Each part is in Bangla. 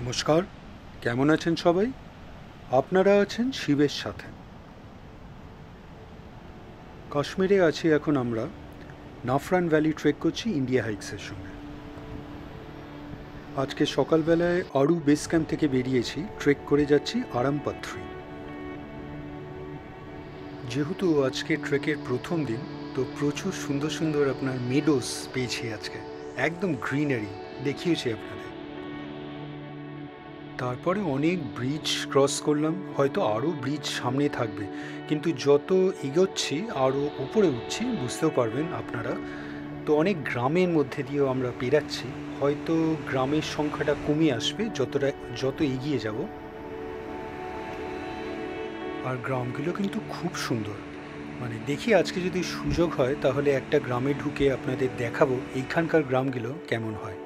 নমস্কার, কেমন আছেন সবাই? আপনারা আছেন শিবের সাথে। কাশ্মীরে আছি এখন আমরা। নাফরান ভ্যালি ট্রেক করছি ইন্ডিয়া হাইকসের সঙ্গে। আজকে সকালবেলায় আরু বেস ক্যাম্প থেকে বেরিয়েছি, ট্রেক করে যাচ্ছি আরামপাথ্রি। যেহেতু আজকে ট্রেকের প্রথম দিন, তো প্রচুর সুন্দর সুন্দর আপনার মেডোস পেয়েছি আজকে। একদম গ্রিনারি দেখিয়েছি আপনাদের। তারপরে অনেক ব্রিজ ক্রস করলাম, হয়তো আরও ব্রিজ সামনে থাকবে, কিন্তু যত এগোচ্ছি আরও উপরে উঠছি বুঝতেও পারবেন আপনারা। তো অনেক গ্রামের মধ্যে দিয়েও আমরা পেরাচ্ছি, হয়তো গ্রামের সংখ্যাটা কমে আসবে যত এগিয়ে যাব। আর গ্রামগুলো কিন্তু খুব সুন্দর, মানে দেখি আজকে যদি সুযোগ হয় তাহলে একটা গ্রামে ঢুকে আপনাদের দেখাবো এইখানকার গ্রামগুলো কেমন হয়।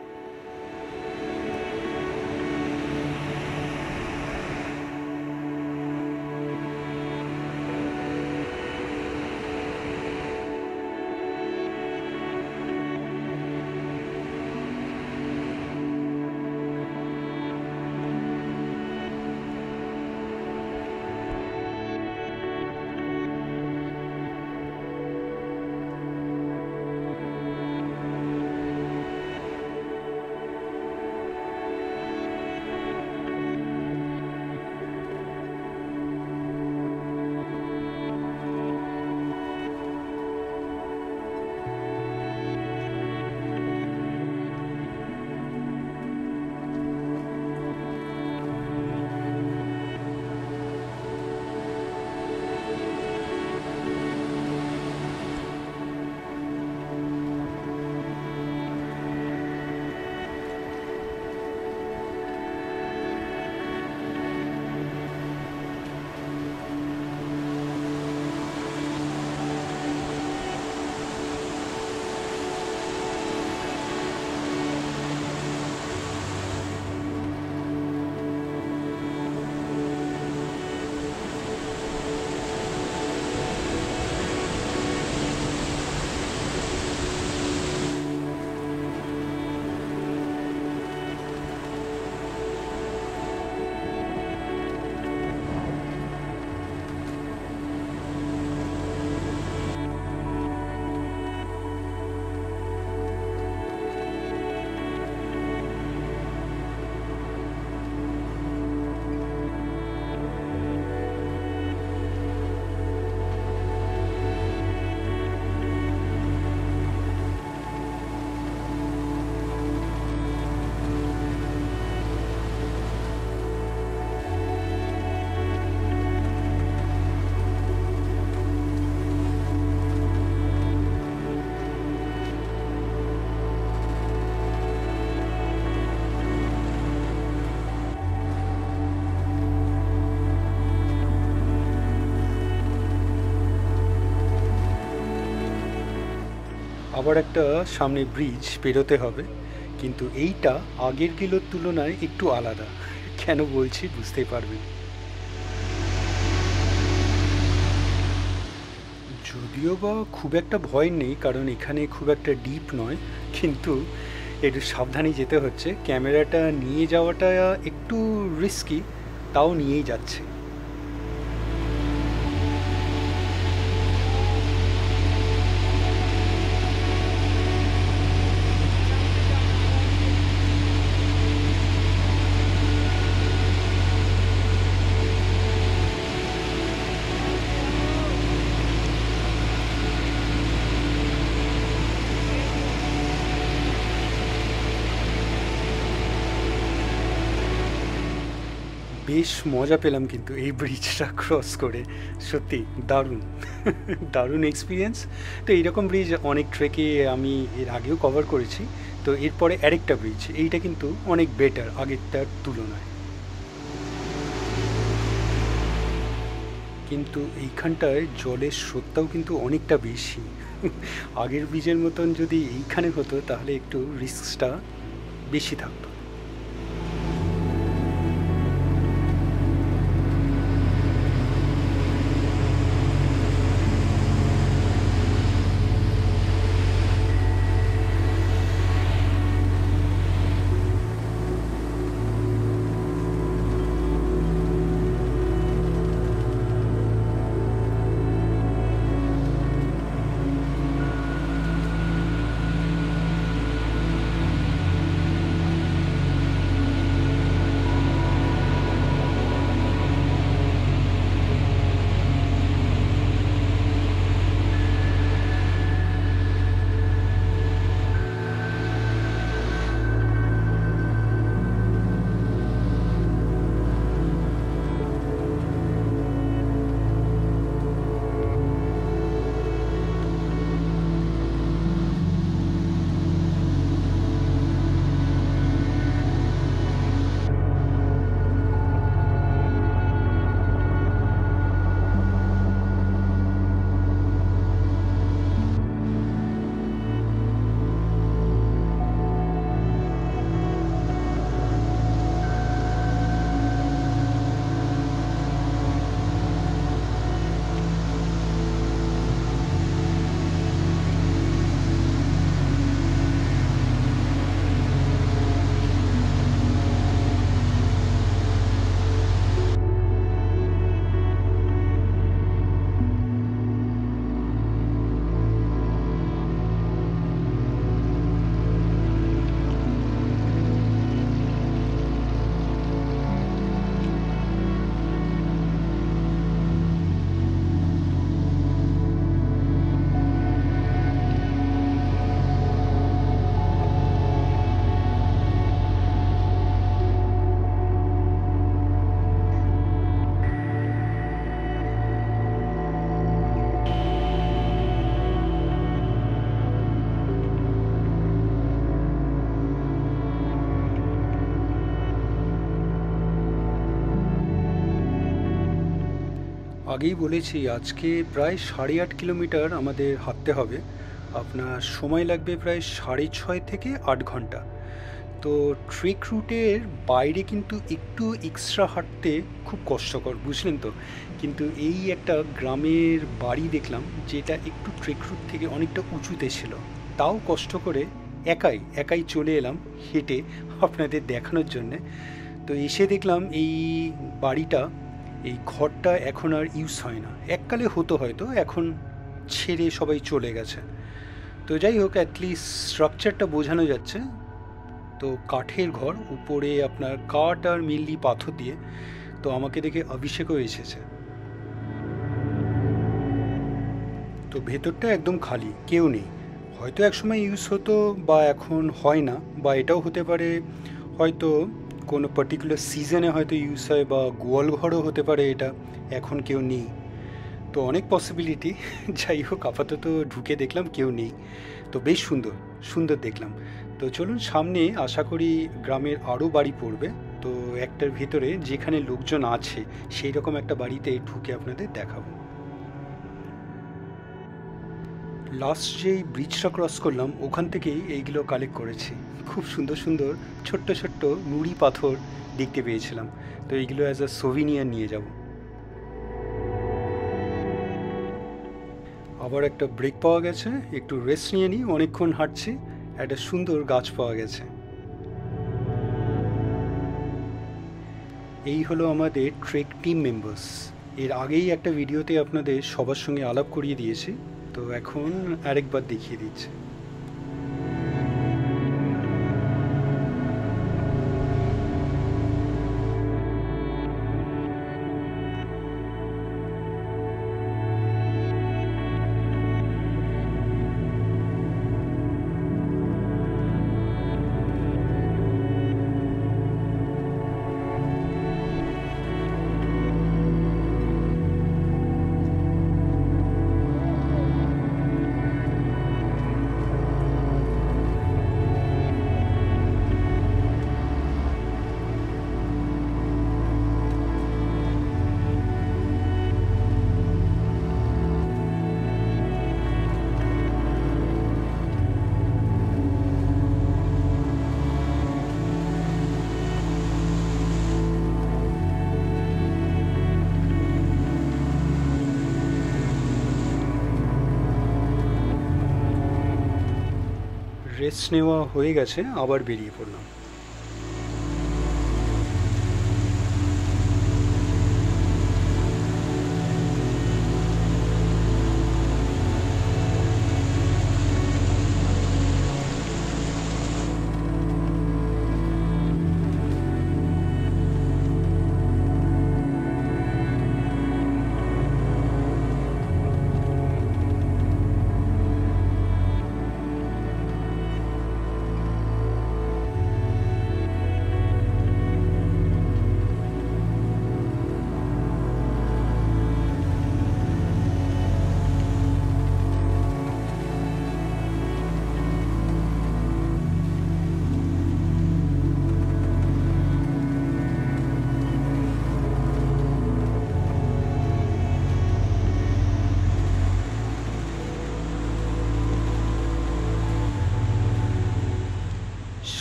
আবার একটা সামনে ব্রিজ পেরোতে হবে, কিন্তু এইটা আগের গিলোর তুলনায় একটু আলাদা। কেন বলছি বুঝতেই পারবেন। যদিও বা খুব একটা ভয় নেই, কারণ এখানে খুব একটা ডিপ নয়, কিন্তু একটু সাবধানে যেতে হচ্ছে। ক্যামেরাটা নিয়ে যাওয়াটা একটু রিস্কি, তাও নিয়েই যাচ্ছে। বেশ মজা পেলাম কিন্তু এই ব্রিজটা ক্রস করে, সত্যি দারুণ। দারুণ এক্সপিরিয়েন্স। তো এইরকম ব্রিজ অনেক ট্রেকে আমি এর আগেও কভার করেছি। তো এরপরে আরেকটা ব্রিজ, এইটা কিন্তু অনেক বেটার আগেরটার তুলনায়। কিন্তু এইখানটায় জলের স্রোতটাও কিন্তু অনেকটা বেশি। আগের ব্রিজের মতন যদি এইখানে হতো তাহলে একটু রিস্কটা বেশি থাকতো। আগেই বলেছি আজকে প্রায় 8.5 কিলোমিটার আমাদের হাঁটতে হবে। আপনার সময় লাগবে প্রায় 6.5 থেকে 8 ঘন্টা। তো ট্রেক রুটের বাইরে কিন্তু একটু এক্সট্রা হাঁটতে খুব কষ্টকর, বুঝলেন তো। কিন্তু এই একটা গ্রামের বাড়ি দেখলাম যেটা একটু ট্রেক রুট থেকে অনেকটা উঁচুতে ছিল। তাও কষ্ট করে একাই একাই চলে এলাম হেঁটে আপনাদের দেখানোর জন্যে। তো এসে দেখলাম এই বাড়িটা, এই ঘরটা এখন আর ইউজ হয় না। এককালে হতো হয়তো, এখন ছেড়ে সবাই চলে গেছে। তো যাই হোক, অ্যাটলিস্ট স্ট্রাকচারটা বোঝানো যাচ্ছে। তো কাঠের ঘর, উপরে আপনার কাঠ আর মিল্লি পাথর দিয়ে। তো আমাকে দেখে অভিষেকও এসেছে। তো ভেতরটা একদম খালি, কেউ নেই। হয়তো একসময় ইউজ হতো বা এখন হয় না, বা এটাও হতে পারে হয়তো কোনো পার্টিকুলার সিজনে হয়তো ইউজ হয়, বা গোয়াল ঘরও হতে পারে এটা, এখন কেউ নেই। তো অনেক পসিবিলিটি। যাই হোক, আপাতত ঢুকে দেখলাম কেউ নেই। তো বেশ সুন্দর সুন্দর দেখলাম। তো চলুন সামনে, আশা করি গ্রামের আরও বাড়ি পড়বে। তো একটার ভিতরে যেখানে লোকজন আছে সেই রকম একটা বাড়িতে ঢুকে আপনাদের দেখাবো। লাস্ট যেই ব্রিজটা ক্রস করলাম ওখান থেকেই এইগুলো কালেক্ট করেছি। খুব সুন্দর সুন্দর ছোট্ট ছোট্ট নুড়ি পাথর দেখতে পেয়েছিলাম। তো এইগুলো অ্যাজ আ সোভিনিয়ার নিয়ে যাব। আবার একটা ব্রেক পাওয়া গেছে, একটু রেস্ট নিয়ে নিই, অনেকক্ষণ হাঁটছি। একটা সুন্দর গাছ পাওয়া গেছে। এই হলো আমাদের ট্রেক টিম মেম্বার্স। এর আগেই একটা ভিডিওতে আপনাদের সবার সঙ্গে আলাপ করিয়ে দিয়েছি, তো এখন আরেকবার দেখিয়ে দিচ্ছি। রেস্ট নেওয়া হয়ে গেছে, আবার বেরিয়ে পড়লাম।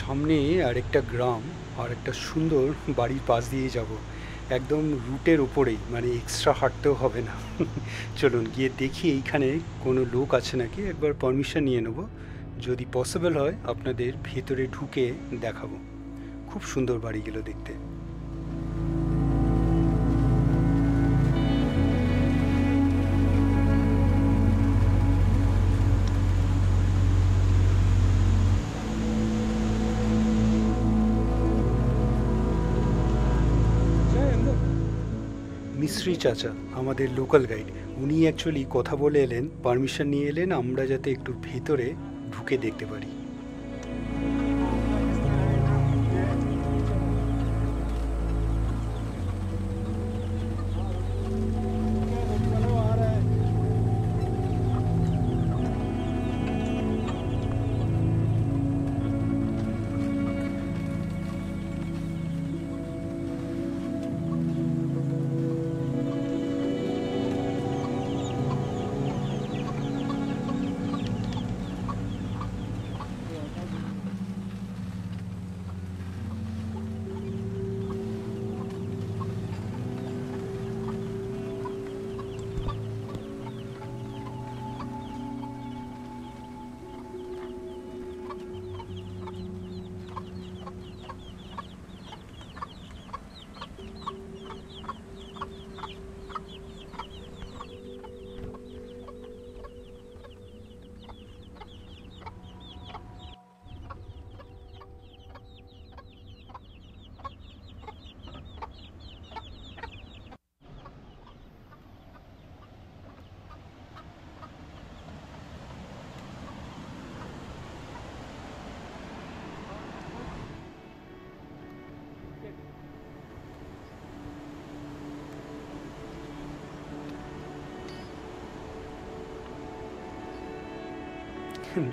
সামনে আরেকটা গ্রাম, আর একটা সুন্দর বাড়ির পাশ দিয়ে যাব, একদম রুটের ওপরেই, মানে এক্সট্রা হাঁটতেও হবে না। চলুন গিয়ে দেখি এইখানে কোনো লোক আছে নাকি, একবার পারমিশন নিয়ে নেব। যদি পসিবল হয় আপনাদের ভেতরে ঢুকে দেখাবো। খুব সুন্দর বাড়িগুলো দেখতে। মিস্ত্রি চাচা আমাদের লোকাল গাইড, উনি অ্যাকচুয়ালি কথা বলে এলেন, পারমিশন নিয়ে এলেন আমরা যাতে একটু ভেতরে ঢুকে দেখতে পারি।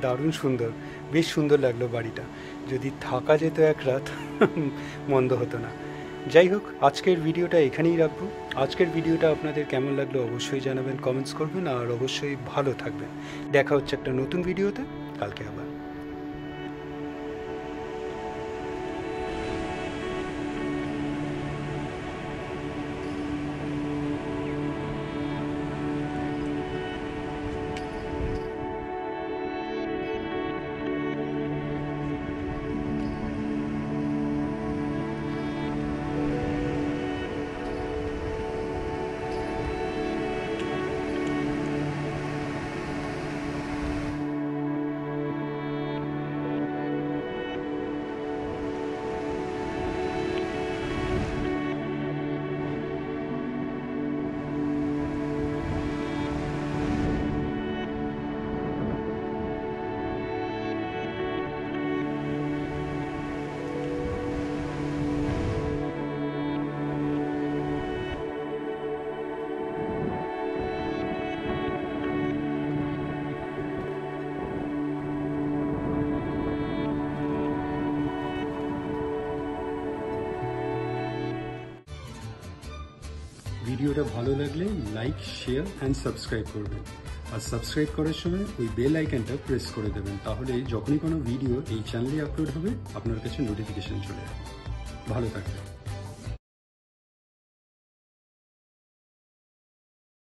দারুণ সুন্দর, বেশ সুন্দর লাগলো বাড়িটা। যদি থাকা যেত এক রাত মন্দ হতো না। যাই হোক, আজকের ভিডিওটা এখানেই রাখবো। আজকের ভিডিওটা আপনাদের কেমন লাগলো অবশ্যই জানাবেন, কমেন্টস করবেন, আর অবশ্যই ভালো থাকবেন। দেখা হচ্ছে একটা নতুন ভিডিওতে কালকে আবার। ভিডিওটা ভালো লাগলে লাইক, শেয়ার অ্যান্ড সাবস্ক্রাইব করবেন। আর সাবস্ক্রাইব করার সময় ওই বেল আইকনটা প্রেস করে দেবেন, তাহলে যখনই কোনো ভিডিও এই চ্যানেলে আপলোড হবে আপনার কাছে নোটিফিকেশান চলে যাবে। ভালো থাকবেন।